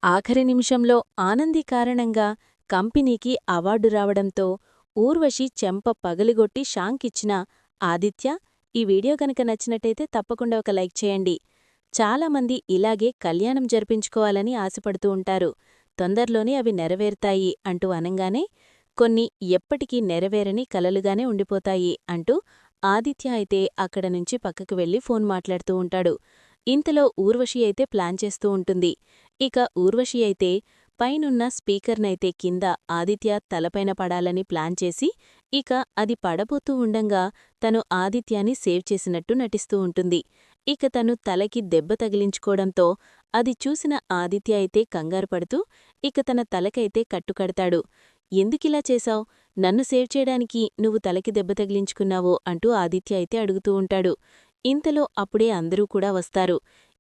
ఆఖరి నిమిషంలో ఆనంది కారణంగా కంపెనీకి అవార్డు రావడంతో ఊర్వశి చెంప పగలిగొట్టి షాంకిచ్చిన ఆదిత్య. ఈ వీడియో గనక నచ్చినట్టయితే తప్పకుండా ఒక లైక్ చేయండి. చాలామంది ఇలాగే కళ్యాణం జరిపించుకోవాలని ఆశపడుతూ ఉంటారు. తొందరలోనే అవి నెరవేరుతాయి అంటూ అనంగానే కొన్ని ఎప్పటికీ నెరవేరని కలలుగానే ఉండిపోతాయి అంటూ ఆదిత్య అయితే అక్కడ నుంచి పక్కకు వెళ్లి ఫోన్ మాట్లాడుతూ ఉంటాడు. ఇంతలో ఊర్వశి అయితే ప్లాన్ చేస్తూ ఉంటుంది. ఇక ఊర్వశి అయితే పైనున్న స్పీకర్నైతే కింద ఆదిత్య తలపైన పడాలని ప్లాన్ చేసి ఇక అది పడబోతూ ఉండంగా తను ఆదిత్యాని సేవ్ చేసినట్టు నటిస్తూ ఉంటుంది. ఇక తను తలకి దెబ్బ తగిలించుకోవడంతో అది చూసిన ఆదిత్య అయితే కంగారు పడుతూ ఇక తన తలకైతే కట్టుకడతాడు. ఎందుకిలా చేశావ్? నన్ను సేవ్ చేయడానికి నువ్వు తలకి దెబ్బ తగిలించుకున్నావో అంటూ ఆదిత్య అయితే అడుగుతూ ఉంటాడు. ఇంతలో అప్పుడే అందరూ కూడా వస్తారు.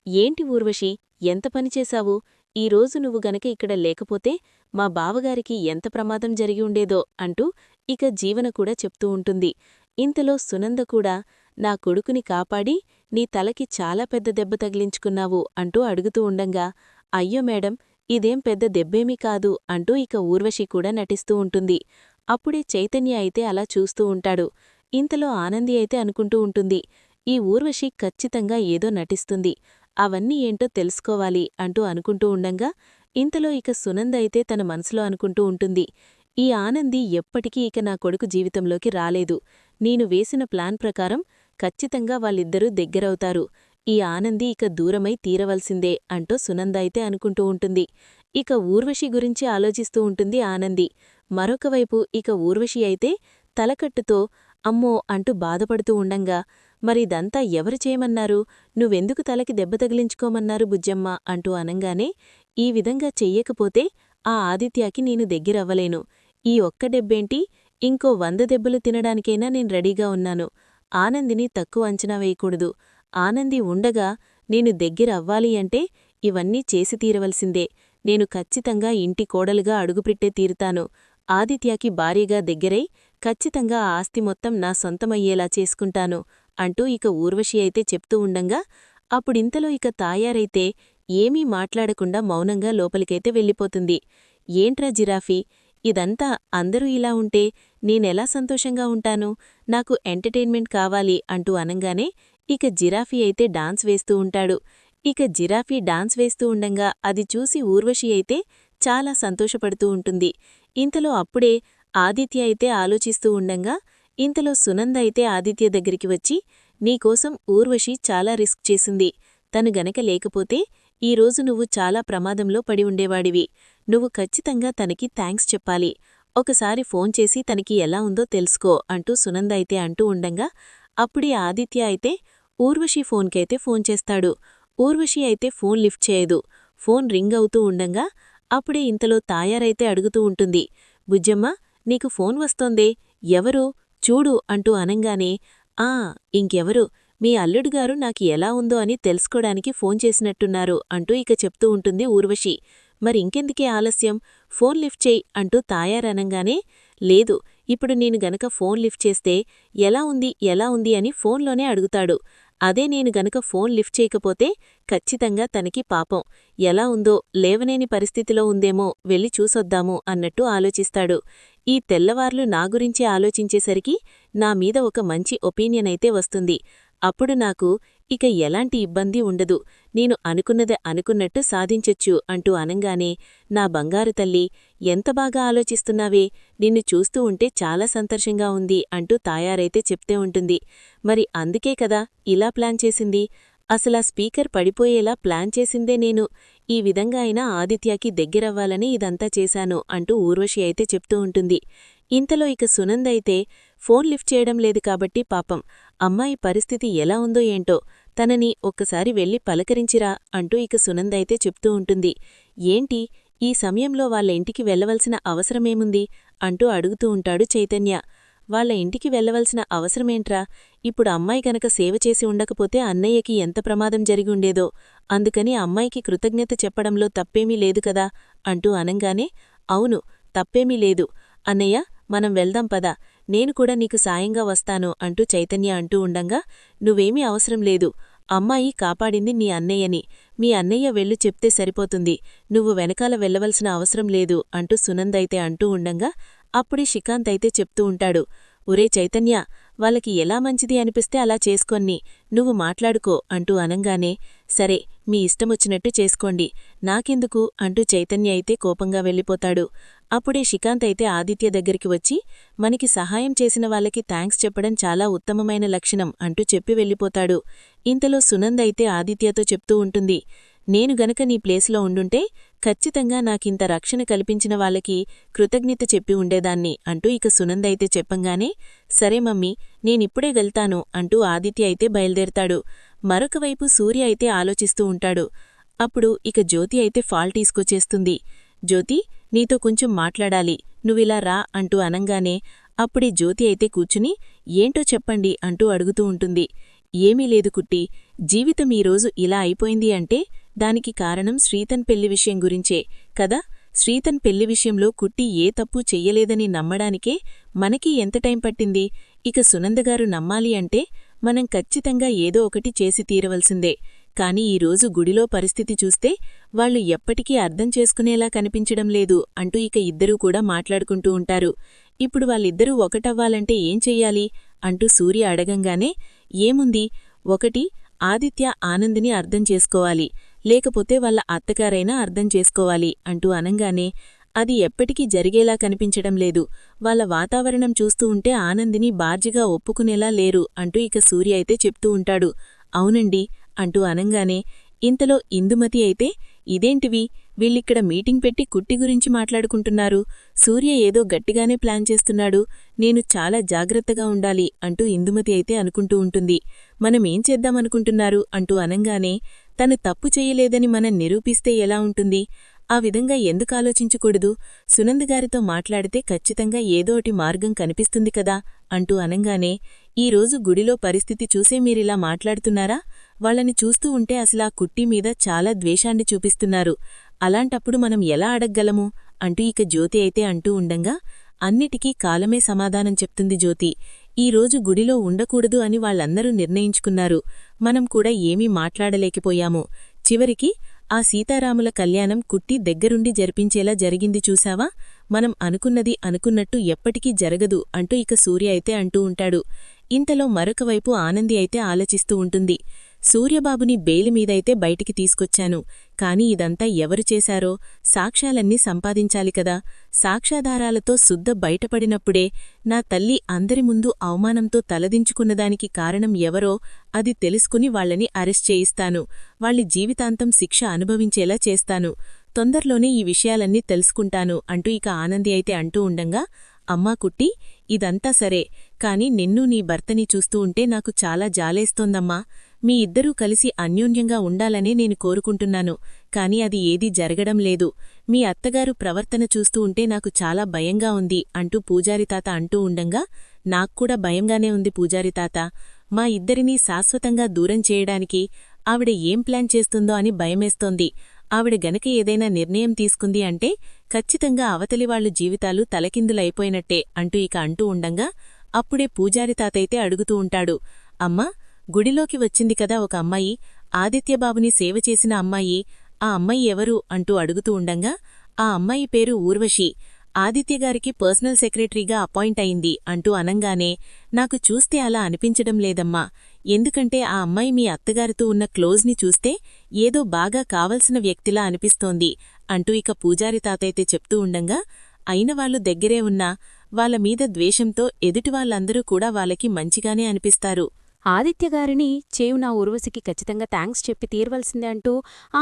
ఏంటి ఊర్వశి, ఎంత పనిచేశావు? ఈరోజు నువ్వు గనక ఇక్కడ లేకపోతే మా బావగారికి ఎంత ప్రమాదం జరిగి ఉండేదో అంటూ ఇక జీవన కూడా చెప్తూ ఉంటుంది. ఇంతలో సునంద కూడా నా కొడుకుని కాపాడి నీ తలకి చాలా పెద్ద దెబ్బ తగిలించుకున్నావు అంటూ అడుగుతూ ఉండంగా అయ్యో మేడం, ఇదేం పెద్ద దెబ్బేమీ కాదు అంటూ ఇక ఊర్వశి కూడా నటిస్తూ ఉంటుంది. అప్పుడే చైతన్య అయితే అలా చూస్తూ ఉంటాడు. ఇంతలో ఆనంది అయితే అనుకుంటూ ఉంటుంది, ఈ ఊర్వశి ఖచ్చితంగా ఏదో నటిస్తుంది, అవన్నీ ఏంటో తెలుసుకోవాలి అంటూ అనుకుంటూ ఉండంగా ఇంతలో ఇక సునంద అయితే తన మనసులో అనుకుంటూ ఉంటుంది, ఈ ఆనంది ఎప్పటికీ ఇక నా కొడుకు జీవితంలోకి రాలేదు. నేను వేసిన ప్లాన్ ప్రకారం ఖచ్చితంగా వాళ్ళిద్దరూ దగ్గరవుతారు. ఈ ఆనంది ఇక దూరమై తీరవలసిందే అంటూ సునంద అయితే అనుకుంటూ ఉంటుంది. ఇక ఊర్వశి గురించి ఆలోచిస్తూ ఉంటుంది ఆనంది. మరొకవైపు ఇక ఊర్వశి అయితే తలకట్టుతో అమ్మో అంటూ బాధపడుతూ ఉండంగా మరిదంతా ఎవరు చేయమన్నారు? నువ్వెందుకు తలకి దెబ్బ తగిలించుకోమన్నారు బుజ్జమ్మ అంటూ అనంగానే ఈ విధంగా చెయ్యకపోతే ఆ ఆదిత్యాకి నేను దగ్గరవ్వలేను. ఈ ఒక్క దెబ్బేంటి, ఇంకో 100 దెబ్బలు తినడానికైనా నేను రెడీగా ఉన్నాను. ఆనందిని తక్కువ అంచనా వేయకూడదు. ఆనంది ఉండగా నేను దగ్గరవ్వాలి అంటే ఇవన్నీ చేసి తీరవలసిందే. నేను ఖచ్చితంగా ఇంటి కోడలుగా అడుగుపెట్టే తీరుతాను. ఆదిత్యాకి భార్యగా దగ్గరై ఖచ్చితంగా ఆ ఆస్తి మొత్తం నా సొంతమయ్యేలా చేసుకుంటాను అంటూ ఇక ఊర్వశి అయితే చెప్తూ ఉండంగా అప్పుడింతలో ఇక తాయారైతే ఏమీ మాట్లాడకుండా మౌనంగా లోపలికైతే వెళ్ళిపోతుంది. ఏంట్రా జిరాఫీ, ఇదంతా అందరూ ఇలా ఉంటే నేనెలా సంతోషంగా ఉంటాను? నాకు ఎంటర్టైన్మెంట్ కావాలి అంటూ అనంగానే ఇక జిరాఫీ అయితే డాన్స్ వేస్తూ ఉంటాడు. ఇక జిరాఫీ డాన్స్ వేస్తూ ఉండంగా అది చూసి ఊర్వశి అయితే చాలా సంతోషపడుతూ ఉంటుంది. ఇంతలో అప్పుడే ఆదిత్య అయితే ఆలోచిస్తూ ఉండంగా ఇంతలో సునంద అయితే ఆదిత్య దగ్గరికి వచ్చి నీకోసం ఊర్వశి చాలా రిస్క్ చేసింది. తను గనక లేకపోతే ఈరోజు నువ్వు చాలా ప్రమాదంలో పడి ఉండేవాడివి. నువ్వు ఖచ్చితంగా తనకి థాంక్స్ చెప్పాలి. ఒకసారి ఫోన్ చేసి తనకి ఎలా ఉందో తెలుసుకో అంటూ సునంద అయితే అంటూ ఉండంగా అప్పుడే ఆదిత్య అయితే ఊర్వశి ఫోన్కైతే ఫోన్ చేస్తాడు. ఊర్వశి అయితే ఫోన్ లిఫ్ట్ చేయదు. ఫోన్ రింగ్ అవుతూ ఉండంగా అప్పుడే ఇంతలో తాయారైతే అడుగుతూ ఉంటుంది, బుజ్జమ్మ నీకు ఫోన్ వస్తోందే, ఎవరు చూడు అంటూ అనంగానే ఆ ఇంకెవరు, మీ అల్లుడుగారు నాకు ఎలా ఉందో అని తెలుసుకోడానికి ఫోన్ చేసినట్టున్నారు అంటూ ఇక చెప్తూ ఉంటుంది ఊర్వశి. మరింకెందుకే ఆలస్యం, ఫోన్ లిఫ్ట్ చేయి అంటూ తాయారనంగానే లేదు, ఇప్పుడు నేను గనక ఫోన్ లిఫ్ట్ చేస్తే ఎలా ఉంది అని ఫోన్లోనే అడుగుతాడు. అదే నేను గనక ఫోన్ లిఫ్ట్ చేయకపోతే ఖచ్చితంగా తనకి పాపం ఎలా ఉందో లేవనేని పరిస్థితిలో ఉందేమో వెళ్ళి చూసొద్దాము అన్నట్టు ఆలోచిస్తాడు. ఈ తెల్లవార్లు నా గురించి ఆలోచించేసరికి నా మీద ఒక మంచి ఒపీనియన్ అయితే వస్తుంది. అప్పుడు నాకు ఇక ఎలాంటి ఇబ్బంది ఉండదు. నేను అనుకున్నదే అనుకున్నట్టు సాధించొచ్చు అంటూ అనంగానే నా బంగారు తల్లి, ఎంత బాగా ఆలోచిస్తున్నావే, నిన్ను చూస్తూ ఉంటే చాలా సంతోషంగా ఉంది అంటూ తాయారైతే చెప్తే ఉంటుంది. మరి అందుకే కదా ఇలా ప్లాన్ చేసింది. అసలా స్పీకర్ పడిపోయేలా ప్లాన్ చేసిందే నేను. ఈ విధంగా అయినా ఆదిత్యకి దగ్గరవ్వాలని ఇదంతా చేశాను అంటూ ఊర్వశి అయితే చెప్తూ ఉంటుంది. ఇంతలో ఇక సునందైతే ఫోన్ లిఫ్ట్ చేయడం లేదు కాబట్టి పాపం అమ్మాయి పరిస్థితి ఎలా ఉందో ఏంటో, తనని ఒక్కసారి వెళ్ళి పలకరించిరా అంటూ ఇక సునందైతే చెప్తూ ఉంటుంది. ఏంటి ఈ సమయంలో వాళ్ళ ఇంటికి వెళ్లవలసిన అవసరమేముంది అంటూ అడుగుతూ ఉంటాడు చైతన్య. వాళ్ళ ఇంటికి వెళ్లవలసిన అవసరమేంట్రా, ఇప్పుడు అమ్మాయి కనుక సేవ చేసి ఉండకపోతే అన్నయ్యకి ఎంత ప్రమాదం జరిగి ఉండేదో, అందుకని అమ్మాయికి కృతజ్ఞత చెప్పడంలో తప్పేమీ లేదు కదా అంటూ అనంగానే అవును, తప్పేమీ లేదు అన్నయ్య, మనం వెళ్దాం పద, నేను కూడా నీకు సాయంగా వస్తాను అంటూ చైతన్య అంటూ ఉండంగా నువ్వేమీ అవసరం లేదు, అమ్మాయి కాపాడింది నీ అన్నయ్యని. మీ అన్నయ్య వెళ్ళు చెప్తే సరిపోతుంది. నువ్వు వెనకాల వెళ్లవలసిన అవసరం లేదు అంటూ సునందైతే అంటూ ఉండంగా అప్పుడే శ్రీకాంత్ అయితే చెప్తూ ఉంటాడు. ఒరే చైతన్య, వాళ్ళకి ఎలా మంచిది అనిపిస్తే అలా చేసుకొన్ని, నువ్వు మాట్లాడుకో అంటూ అనంగానే సరే, మీ ఇష్టమొచ్చినట్టు చేసుకోండి, నాకెందుకు అంటూ చైతన్య అయితే కోపంగా వెళ్ళిపోతాడు. అప్పుడే శ్రీకాంత్ అయితే ఆదిత్య దగ్గరికి వచ్చి మనకి సహాయం చేసిన వాళ్ళకి థాంక్స్ చెప్పడం చాలా ఉత్తమమైన లక్షణం అంటూ చెప్పి వెళ్ళిపోతాడు. ఇంతలో సునంద అయితే ఆదిత్యతో చెప్తూ ఉంటుంది. నేను గనక నీ ప్లేస్లో ఉండుంటే ఖచ్చితంగా నాకింత రక్షణ కల్పించిన వాళ్ళకి కృతజ్ఞత చెప్పి ఉండేదాన్ని అంటూ ఇక సునంద అయితే చెప్పంగానే సరే మమ్మీ, నేనిప్పుడే వెళ్తాను అంటూ ఆదిత్య అయితే బయల్దేరతాడు. మరొకవైపు సూర్య అయితే ఆలోచిస్తూ ఉంటాడు. అప్పుడు ఇక జ్యోతి అయితే ఫాల్ తీసుకొచ్చేస్తుంది. జ్యోతి, నీతో కొంచెం మాట్లాడాలి, నువ్విలా రా అంటూ అనంగానే అప్పుడే జ్యోతి అయితే కూర్చుని ఏంటో చెప్పండి అంటూ అడుగుతూ ఉంటుంది. ఏమీ లేదు కుట్టి, జీవితం ఈరోజు ఇలా అయిపోయింది అంటే దానికి కారణం శ్రీతన్ పెళ్లి విషయం గురించే కదా. శ్రీతన్ పెళ్లి విషయంలో కుట్టి ఏ తప్పు చెయ్యలేదని నమ్మడానికే మనకి ఎంత టైం పట్టింది. ఇక సునందగారు నమ్మాలి అంటే మనం ఖచ్చితంగా ఏదో ఒకటి చేసి తీరవలసిందే. కాని ఈరోజు గుడిలో పరిస్థితి చూస్తే వాళ్లు ఎప్పటికీ అర్థం చేసుకునేలా కనిపించడం లేదు అంటూ ఇక ఇద్దరూ కూడా మాట్లాడుకుంటూ ఉంటారు. ఇప్పుడు వాళ్ళిద్దరూ ఒకటవ్వాలంటే ఏం చెయ్యాలి అంటూ సూర్య అడగంగానే ఏముంది, ఒకటి ఆదిత్య ఆనందిని అర్థం చేసుకోవాలి, లేకపోతే వాళ్ళ అత్తగారైనా అర్థం చేసుకోవాలి అంటూ అనంగానే అది ఎప్పటికీ జరిగేలా కనిపించడం లేదు. వాళ్ళ వాతావరణం చూస్తూ ఉంటే ఆనందిని బార్జిగా ఒప్పుకునేలా లేరు అంటూ ఇక సూర్య అయితే చెప్తూ ఉంటాడు. అవునండి అంటూ అనంగానే ఇంతలో ఇందుమతి అయితే ఇదేంటివి, వీళ్ళిక్కడ మీటింగ్ పెట్టి కుట్టి గురించి మాట్లాడుకుంటున్నారు, సూర్య ఏదో గట్టిగానే ప్లాన్ చేస్తున్నాడు, నేను చాలా జాగ్రత్తగా ఉండాలి అంటూ ఇందుమతి అయితే అనుకుంటూ ఉంటుంది. మనమేం చేద్దామనుకుంటున్నారు అంటూ అనంగానే తను తప్పు చెయ్యలేదని మనం నిరూపిస్తే ఎలా ఉంటుంది, ఆ విధంగా ఎందుకాలోచించకూడదు, సునందగారితో మాట్లాడితే ఖచ్చితంగా ఏదోటి మార్గం కనిపిస్తుంది కదా అంటూ అనంగానే ఈరోజు గుడిలో పరిస్థితి చూసే మీరిలా మాట్లాడుతున్నారా, వాళ్ళని చూస్తూ ఉంటే అసలా కుట్టి మీద చాలా ద్వేషాన్ని చూపిస్తున్నారు, అలాంటప్పుడు మనం ఎలా అడగ్గలము అంటూ ఇక జ్యోతి అయితే అంటూ ఉండంగా అన్నిటికీ కాలమే సమాధానం చెప్తుంది జ్యోతి. ఈరోజు గుడిలో ఉండకూడదు అని వాళ్ళందరూ నిర్ణయించుకున్నారు, మనం కూడా ఏమీ మాట్లాడలేకపోయాము. చివరికి ఆ సీతారాముల కళ్యాణం కుట్టి దగ్గరుండి జరిపించేలా జరిగింది చూశావా, మనం అనుకున్నది అనుకున్నట్టు ఎప్పటికీ జరగదు అంటూ ఇక సూర్య అయితే అంటూ ఉంటాడు. ఇంతలో మరొకవైపు ఆనంది అయితే ఆలోచిస్తూ ఉంటుంది. సూర్యబాబుని బెయిల్ మీదైతే బయటికి తీసుకొచ్చాను, కాని ఇదంతా ఎవరు చేశారో సాక్ష్యాలన్నీ సంపాదించాలి కదా, సాక్ష్యాధారాలతో శుద్ధ బయటపడినప్పుడే నా తల్లి అందరి ముందు అవమానంతో తలదించుకున్నదానికి కారణం ఎవరో అది తెలుసుకుని వాళ్లని అరెస్ట్ చేయిస్తాను, వాళ్ళి జీవితాంతం శిక్ష అనుభవించేలా చేస్తాను, తొందరలోనే ఈ విషయాలన్నీ తెలుసుకుంటాను అంటూ ఇక ఆనంది అయితే అంటూ ఉండంగా అమ్మా కుట్టి, ఇదంతా సరే, కాని నిన్ను నీ భర్తని చూస్తూ ఉంటే నాకు చాలా జాలేస్తోందమ్మా, మీ ఇద్దరూ కలిసి అన్యోన్యంగా ఉండాలనే నేను కోరుకుంటున్నాను, కాని అది ఏదీ జరగడం లేదు, మీ అత్తగారు ప్రవర్తన చూస్తూ ఉంటే నాకు చాలా భయంగా ఉంది అంటూ పూజారితాత అంటూ ఉండంగా నాక్కూడా భయంగానే ఉంది పూజారితాత, మా ఇద్దరినీ శాశ్వతంగా దూరం చేయడానికి ఆవిడ ఏం ప్లాన్ చేస్తుందో అని భయమేస్తోంది, ఆవిడ గనక ఏదైనా నిర్ణయం తీసుకుంది అంటే ఖచ్చితంగా అవతలివాళ్లు జీవితాలు తలకిందులైపోయినట్టే అంటూ ఇక అంటూ ఉండంగా అప్పుడే పూజారితాతైతే అడుగుతూ ఉంటాడు. అమ్మా, గుడిలోకి వచ్చింది కదా ఒక అమ్మాయి, ఆదిత్యబాబుని సేవ చేసిన అమ్మాయి, ఆ అమ్మాయి ఎవరు అంటూ అడుగుతూ ఉండంగా ఆ అమ్మాయి పేరు ఊర్వశి, ఆదిత్యగారికి పర్సనల్ సెక్రటరీగా అపాయింట్ అయింది అంటూ అనంగానే నాకు చూస్తే అలా అనిపించడం లేదమ్మా, ఎందుకంటే ఆ అమ్మాయి మీ అత్తగారితో ఉన్న క్లోజ్ని చూస్తే ఏదో బాగా కావలసిన వ్యక్తిలా అనిపిస్తోంది అంటూ ఇక పూజారి తాతైతే చెప్తూ ఉండంగా అయినవాళ్లు దగ్గరే ఉన్నా వాళ్ళ మీద ద్వేషంతో ఎదుటివాళ్లందరూ కూడా వాళ్ళకి మంచిగానే అనిపిస్తారు. ఆదిత్యగారిని చేయున ఊర్వశికి ఖచ్చితంగా థాంక్స్ చెప్పి తీరవలసిందే అంటూ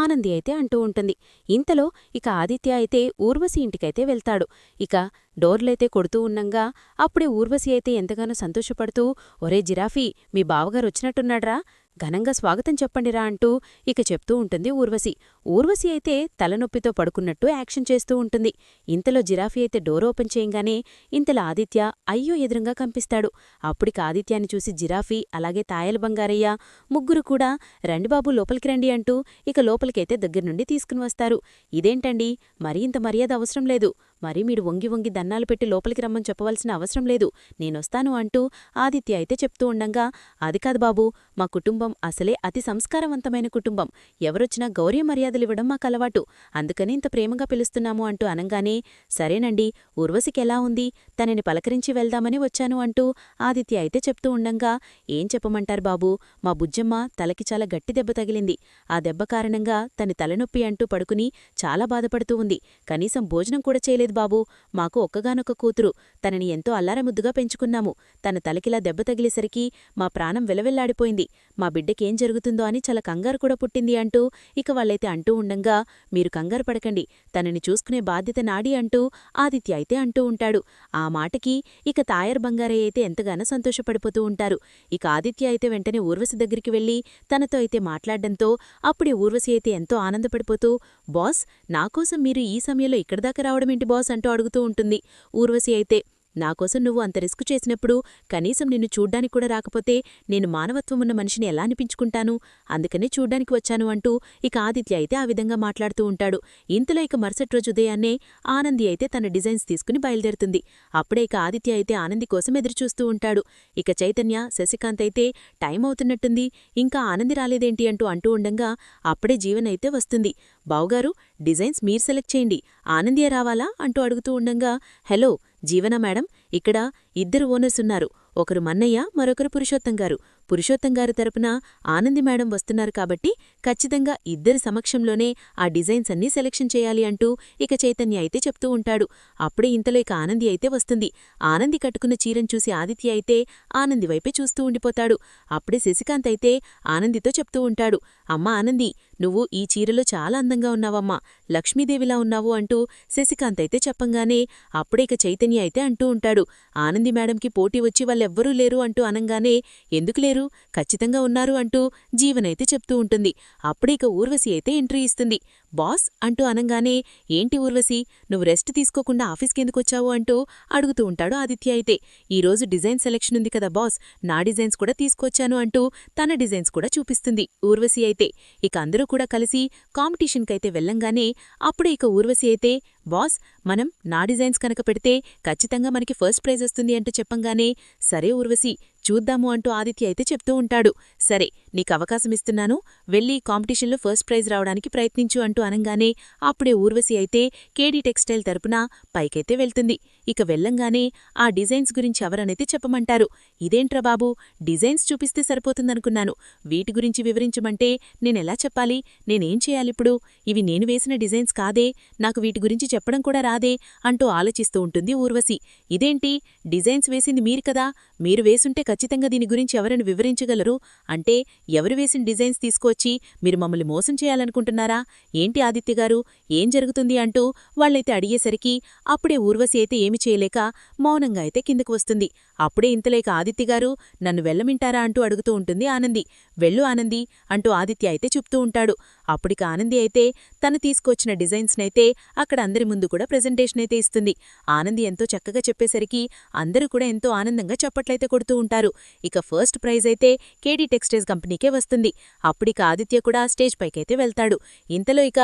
ఆనంది అయితే అంటూ ఉంటుంది. ఇంతలో ఇక ఆదిత్య అయితే ఊర్వశి ఇంటికైతే వెళ్తాడు. ఇక డోర్లైతే కొడుతూ ఉండంగా అప్పుడే ఊర్వశి అయితే ఎంతగానో సంతోషపడుతూ ఒరే జిరాఫీ, మీ బావగారొచ్చినట్టున్నాడ్రా, ఘనంగా స్వాగతం చెప్పండిరా అంటూ ఇక చెప్తూ ఉంటుంది ఊర్వశి. ఊర్వశి అయితే తలనొప్పితో పడుకున్నట్టు యాక్షన్ చేస్తూ ఉంటుంది. ఇంతలో జిరాఫీ అయితే డోర్ ఓపెన్ చేయంగానే ఇంతలో ఆదిత్య అయ్యో ఎదురుగా కంపిస్తాడు. అప్పుడిక ఆదిత్యాన్ని చూసి జిరాఫీ అలాగే తాయల బంగారయ్య ముగ్గురు కూడా రండి బాబు లోపలికి రండి అంటూ ఇక లోపలికైతే దగ్గర్నుండి తీసుకుని వస్తారు. ఇదేంటండి, మరీ ఇంత మర్యాద అవసరం లేదు, మరీ మీరు వంగి వంగి దన్నాలు పెట్టి లోపలికి రమ్మని చెప్పవలసిన అవసరం లేదు, నేనొస్తాను అంటూ ఆదిత్య అయితే చెప్తూ ఉండంగా, అది కాదు బాబూ, మా కుటుంబం అసలే అతి సంస్కారవంతమైన కుటుంబం, ఎవరొచ్చినా గౌరవ మర్యాదలివ్వడం మాకలవాటు, అందుకని ఇంత ప్రేమగా పిలుస్తున్నాము అంటూ అనంగానే, సరేనండి, ఊర్వశికెలా ఉంది, తనని పలకరించి వెళ్దామని వచ్చాను అంటూ ఆదిత్య అయితే చెప్తూ ఉండంగా, ఏం చెప్పమంటారు బాబూ, మా బుజ్జమ్మ తలకి చాలా గట్టి దెబ్బ తగిలింది, ఆ దెబ్బ కారణంగా తని తలనొప్పి అంటూ పడుకుని చాలా బాధపడుతూ ఉంది, కనీసం భోజనం కూడా చేయలేదు బాబూ, మాకు ఒక్కగానొక్క కూతురు, తనని ఎంతో అల్లారముద్దుగా పెంచుకున్నాము, తన తలకిలా దెబ్బ తగిలేసరికి మా ప్రాణం వెలవెల్లాడిపోయింది, మా బిడ్డకేం జరుగుతుందో అని చాలా కంగారు కూడా పుట్టింది అంటూ ఇక వాళ్ళైతే అంటూ ఉండంగా, మీరు కంగారు పడకండి, తనని చూసుకునే బాధ్యత నాడి అంటూ ఆదిత్య అయితే అంటూ ఉంటాడు. ఆ మాటకి ఇక తాయర్ బంగారయ్య అయితే ఎంతగానో సంతోషపడిపోతూ ఉంటారు. ఇక ఆదిత్య అయితే వెంటనే ఊర్వశి దగ్గరికి వెళ్లి తనతో అయితే మాట్లాడ్డంతో అప్పుడే ఊర్వశి అయితే ఎంతో ఆనందపడిపోతూ, బాస్, నాకోసం మీరు ఈ సమయంలో ఇక్కడిదాకా రావడమేంటి బాస్ అంటూ అడుగుతూ ఉంటుంది. ఊర్వశి అయితే, నాకోసం నువ్వు అంత రిస్క్ చేసినప్పుడు కనీసం నిన్ను చూడ్డానికి కూడా రాకపోతే నేను మానవత్వమున్న మనిషిని ఎలా అనిపించుకుంటాను, అందుకనే చూడ్డానికి వచ్చాను అంటూ ఇక ఆదిత్య అయితే ఆ విధంగా మాట్లాడుతూ ఉంటాడు. ఇంతలో ఇక మరుసటి రోజు ఉదయాన్నే ఆనంది అయితే తన డిజైన్స్ తీసుకుని బయలుదేరుతుంది. అప్పుడే ఇక ఆదిత్య అయితే ఆనంది కోసం ఎదురుచూస్తూ ఉంటాడు. ఇక చైతన్య, శశికాంత్ అయితే టైం అవుతున్నట్టుంది, ఇంకా ఆనంది రాలేదేంటి అంటూ ఉండంగా అప్పుడే జీవన్ అయితే వస్తుంది. బావుగారు, డిజైన్స్ మీరు సెలెక్ట్ చేయండి, ఆనందియే రావాలా అంటూ అడుగుతూ ఉండంగా, హలో జీవన మేడం, ఇక్కడ ఇద్దరు ఓనర్స్ ఉన్నారు, ఒకరు మన్నయ్య, మరొకరు పురుషోత్తంగారు. పురుషోత్తంగారు తరపున ఆనంది మేడం వస్తున్నారు కాబట్టి ఖచ్చితంగా ఇద్దరి సమక్షంలోనే ఆ డిజైన్స్ అన్నీ సెలెక్షన్ చేయాలి అంటూ ఇక చైతన్య అయితే చెప్తూ ఉంటాడు. అప్పుడే ఇంతలో ఇక ఆనంది అయితే వస్తుంది. ఆనంది కట్టుకున్న చీరను చూసి ఆదిత్య అయితే ఆనంది వైపే చూస్తూ ఉండిపోతాడు. అప్పుడే శశికాంత్ అయితే ఆనందితో చెప్తూ ఉంటాడు, అమ్మా ఆనంది, నువ్వు ఈ చీరలో చాలా అందంగా ఉన్నావమ్మా, లక్ష్మీదేవిలా ఉన్నావు అంటూ శశికాంత్ అయితే చెప్పంగానే అప్పుడే ఇక చైతన్య అయితే అంటూ ఉంటాడు, ఆనంది మేడంకి పోటీ వచ్చి వాళ్ళెవ్వరూ లేరు అంటూ అనంగానే, ఎందుకు లేరు, ఖచ్చితంగా ఉన్నారు అంటూ జీవనైతే చెప్తూ ఉంటుంది. అప్పుడే ఇక ఊర్వశి అయితే ఎంట్రీ ఇస్తుంది. బాస్ అంటూ అనంగానే, ఏంటి ఊర్వశి, నువ్వు రెస్ట్ తీసుకోకుండా ఆఫీస్కెందుకొచ్చావు అంటూ అడుగుతూ ఉంటాడు ఆదిత్య అయితే. ఈరోజు డిజైన్ సెలెక్షన్ ఉంది కదా బాస్, నా డిజైన్స్ కూడా తీసుకొచ్చాను అంటూ తన డిజైన్స్ కూడా చూపిస్తుంది ఊర్వశి అయితే. ఇక అందరూ కూడా కలిసి కాంపిటీషన్కైతే వెళ్ళంగానే అప్పుడే ఇక ఊర్వశి అయితే, బాస్, మనం నా డిజైన్స్ కనుక పెడితే ఖచ్చితంగా మనకి ఫస్ట్ ప్రైజ్ వస్తుంది అంటూ చెప్పంగానే, సరే ఊర్వశి, చూద్దాము అంటూ ఆదిత్య అయితే చెప్తూ ఉంటాడు. సరే, నీకు అవకాశమిస్తున్నాను, వెళ్ళి కాంపిటీషన్లో ఫస్ట్ ప్రైజ్ రావడానికి ప్రయత్నించు అంటూ అనంగానే అప్పుడే ఊర్వశి అయితే కేడీ టెక్స్టైల్ తరపున పైకైతే వెళ్తుంది. ఇక వెళ్ళంగానే ఆ డిజైన్స్ గురించి ఎవరనైతే చెప్పమంటారు. ఇదేంట్రా బాబూ, డిజైన్స్ చూపిస్తే సరిపోతుందనుకున్నాను, వీటి గురించి వివరించమంటే నేనెలా చెప్పాలి, నేనేం చేయాలిప్పుడు, ఇవి నేను వేసిన డిజైన్స్ కాదే, నాకు వీటి గురించి చెప్పడం కూడా రాదే అంటూ ఆలోచిస్తూ ఉంటుంది ఊర్వశి. ఇదేంటి, డిజైన్స్ వేసింది మీరు కదా, మీరు వేసుంటే ఖచ్చితంగా దీని గురించి ఎవరైనా వివరించగలరు, అంటే ఎవరు వేసిన డిజైన్స్ తీసుకువచ్చి మీరు మమ్మల్ని మోసం చేయాలనుకుంటున్నారా, ఏంటి ఆదిత్యగారు, ఏం జరుగుతుంది అంటూ వాళ్ళైతే అడిగేసరికి అప్పుడే ఊర్వశి అయితే ఏమి చేయలేక మౌనంగా అయితే కిందకు వస్తుంది. అప్పుడే ఇంతలేక ఆదిత్యగారు, నన్ను వెళ్ళమింటారా అంటూ అడుగుతూ ఉంటుంది ఆనంది. వెళ్ళు ఆనంది అంటూ ఆదిత్య అయితే చెప్తూ ఉంటాడు. అప్పుడిక ఆనంది అయితే తను తీసుకొచ్చిన డిజైన్స్నైతే అక్కడ అందరి ముందు కూడా ప్రెజెంటేషన్ అయితే ఇస్తుంది. ఆనంది ఎంతో చక్కగా చెప్పేసరికి అందరూ కూడా ఎంతో ఆనందంగా చప్పట్లయితే కొడుతూ ఉంటారు. ఇక ఫస్ట్ ప్రైజ్ అయితే కేడీ టెక్స్టైల్స్ కంపెనీకే వస్తుంది. అప్పుడిక ఆదిత్య కూడా స్టేజ్ పైకైతే వెళ్తాడు. ఇంతలో ఇక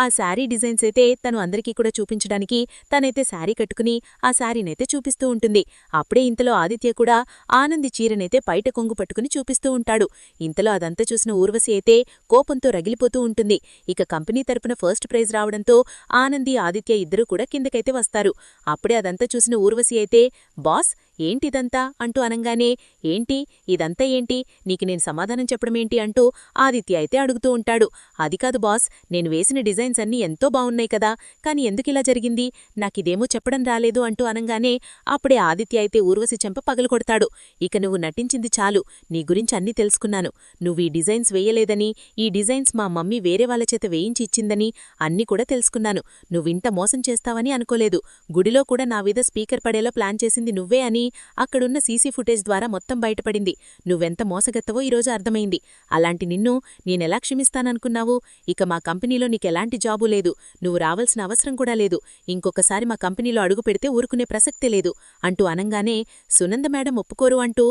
ఆ శారీ డిజైన్స్ అయితే తను అందరికీ కూడా చూపించడానికి తనైతే శారీ కట్టుకుని ఆ శారీనైతే చూపిస్తూ ఉంటుంది. అప్పుడే ఇంతలో ఆదిత్య కూడా ఆనంది చీరనైతే బయట కొంగు పట్టుకుని చూపిస్తూ ఉంటాడు. ఇంతలో అదంతా చూసిన ఊర్వశి అయితే కోపంతో రగిలిపోతూ ఉంటుంది. ఇక కంపెనీ తరపున ఫస్ట్ ప్రైజ్ రావడంతో ఆనంది, ఆదిత్య ఇద్దరూ కూడా కిందకైతే వస్తారు. అప్పుడే అదంతా చూసిన ఊర్వశి అయితే, బాస్, ఏంటిదంతా అంటూ అనంగానే, ఏంటి ఇదంతా ఏంటి, నీకు నేను సమాధానం చెప్పడమేంటి అంటూ ఆదిత్య అయితే అడుగుతూ ఉంటాడు. అది కాదు బాస్, నేను వేసిన డిజైన్స్ అన్నీ ఎంతో బావున్నాయి కదా, కాని ఎందుకిలా జరిగింది, నాకిదేమో చెప్పడం రాలేదు అంటూ అనంగానే అప్పుడే ఆదిత్య అయితే ఊర్వశి చెంప పగలగొడతాడు. ఇక నువ్వు నటించింది చాలు, నీ గురించి అన్నీ తెలుసుకున్నాను, నువ్వు ఈ డిజైన్స్ వేయలేదని, ఈ డిజైన్స్ మా మమ్మీ వేరే వాళ్ళ చేత వేయించి ఇచ్చిందని అన్నీ కూడా తెలుసుకున్నాను. నువ్వింత మోసం చేస్తావని అనుకోలేదు. గుడిలో కూడా నా మీద స్పీకర్ పడేలా ప్లాన్ చేసింది నువ్వే అని అక్కడున్న సీసీ ఫుటేజ్ ద్వారా మొత్తం బయటపడింది. నువ్వెంత మోసగత్తవో ఈరోజు అర్థమైంది. అలాంటి నిన్ను నేనెలా క్షమిస్తాననుకున్నావు, ఇక మా కంపెనీలో నీకెలాంటి జాబు లేదు, నువ్వు రావాల్సిన అవసరం కూడా లేదు, ఇంకొకసారి మా కంపెనీలో అడుగు పెడితే ఊరుకునే ప్రసక్తే లేదు అంటూ అనంగానే, సునంద మేడం ఒప్పుకోరు అంటూ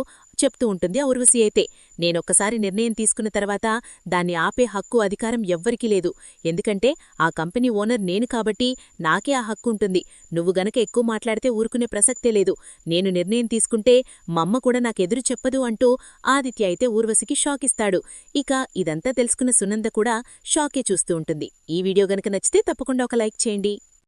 చెప్తూ ఉంటుంది ఆ ఊర్వశి అయితే. నేనొక్కసారి నిర్ణయం తీసుకున్న తర్వాత దాన్ని ఆపే హక్కు అధికారం ఎవ్వరికీ లేదు. ఎందుకంటే ఆ కంపెనీ ఓనర్ నేను కాబట్టి నాకే ఆ హక్కు ఉంటుంది. నువ్వు గనక ఎక్కువ మాట్లాడితే ఊరుకునే ప్రసక్తే లేదు. నేను నిర్ణయం తీసుకుంటే మమ్మ కూడా నాకెదురు చెప్పదు అంటూ ఆదిత్య అయితే ఊర్వశికి షాకిస్తాడు. ఇక ఇదంతా తెలుసుకున్న సునంద కూడా షాకే చూస్తూ ఉంటుంది. ఈ వీడియో గనక నచ్చితే తప్పకుండా ఒక లైక్ చేయండి.